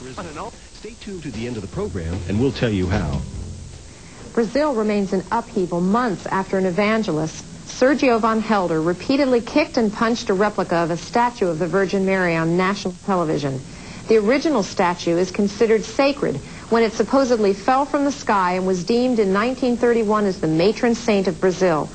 charisma. Stay tuned to the end of the program, and we'll tell you how. Brazil remains in upheaval months after an evangelist, Sergio von Helder, repeatedly kicked and punched a replica of a statue of the Virgin Mary on national television. The original statue is considered sacred when it supposedly fell from the sky and was deemed in 1931 as the matron saint of Brazil.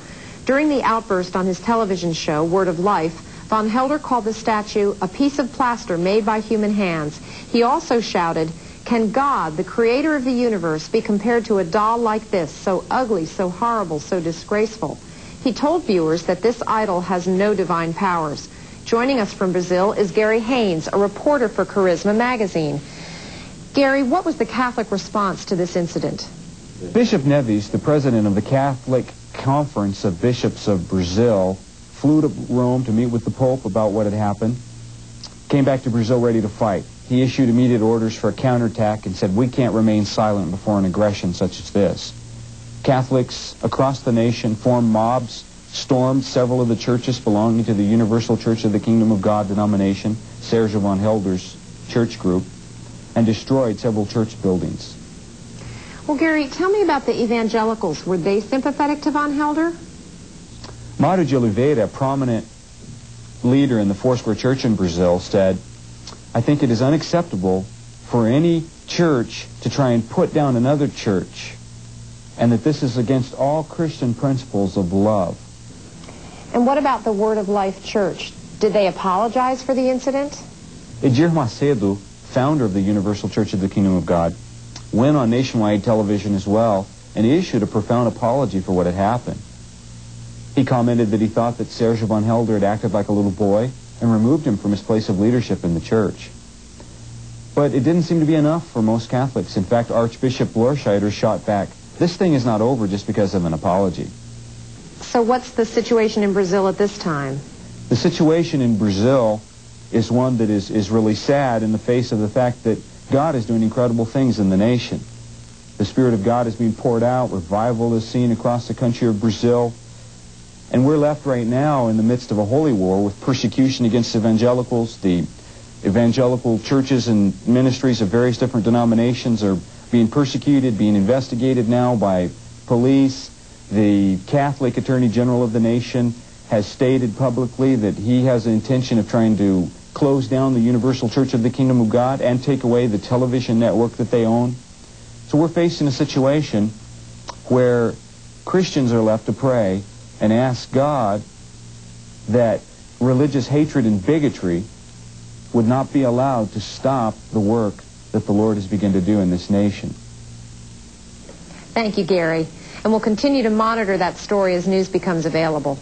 During the outburst on his television show, Word of Life, von Helder called the statue a piece of plaster made by human hands. He also shouted, "Can God, the creator of the universe, be compared to a doll like this, so ugly, so horrible, so disgraceful?" He told viewers that this idol has no divine powers. Joining us from Brazil is Gary Haynes, a reporter for Charisma magazine. Gary, what was the Catholic response to this incident? Bishop Neves, the president of the Catholic Conference of Bishops of Brazil, flew to Rome to meet with the Pope about what had happened, came back to Brazil ready to fight. He issued immediate orders for a counterattack and said, "We can't remain silent before an aggression such as this." Catholics across the nation formed mobs, stormed several of the churches belonging to the Universal Church of the Kingdom of God denomination, Sergio von Helder's church group, and destroyed several church buildings. Well, Gary, tell me about the evangelicals. Were they sympathetic to von Helder? Mário de Oliveira, a prominent leader in the Foursquare Church in Brazil, said, "I think it is unacceptable for any church to try and put down another church, and that this is against all Christian principles of love." And what about the Word of Life Church? Did they apologize for the incident? Edir Macedo, founder of the Universal Church of the Kingdom of God, went on nationwide television as well and issued a profound apology for what had happened. He commented that he thought that Sergio von Helder had acted like a little boy and removed him from his place of leadership in the church. But it didn't seem to be enough for most Catholics. In fact, Archbishop Lorscheider shot back, "This thing is not over just because of an apology." So what's the situation in Brazil at this time? The situation in Brazil is one that is really sad in the face of the fact that God is doing incredible things in the nation. The Spirit of God is being poured out. Revival is seen across the country of Brazil. And we're left right now in the midst of a holy war with persecution against evangelicals. The evangelical churches and ministries of various different denominations are being persecuted, being investigated now by police. The Catholic Attorney General of the nation has stated publicly that he has the intention of trying to close down the Universal Church of the Kingdom of God and take away the television network that they own. So we're facing a situation where Christians are left to pray and ask God that religious hatred and bigotry would not be allowed to stop the work that the Lord has begun to do in this nation. Thank you, Gary. And we'll continue to monitor that story as news becomes available.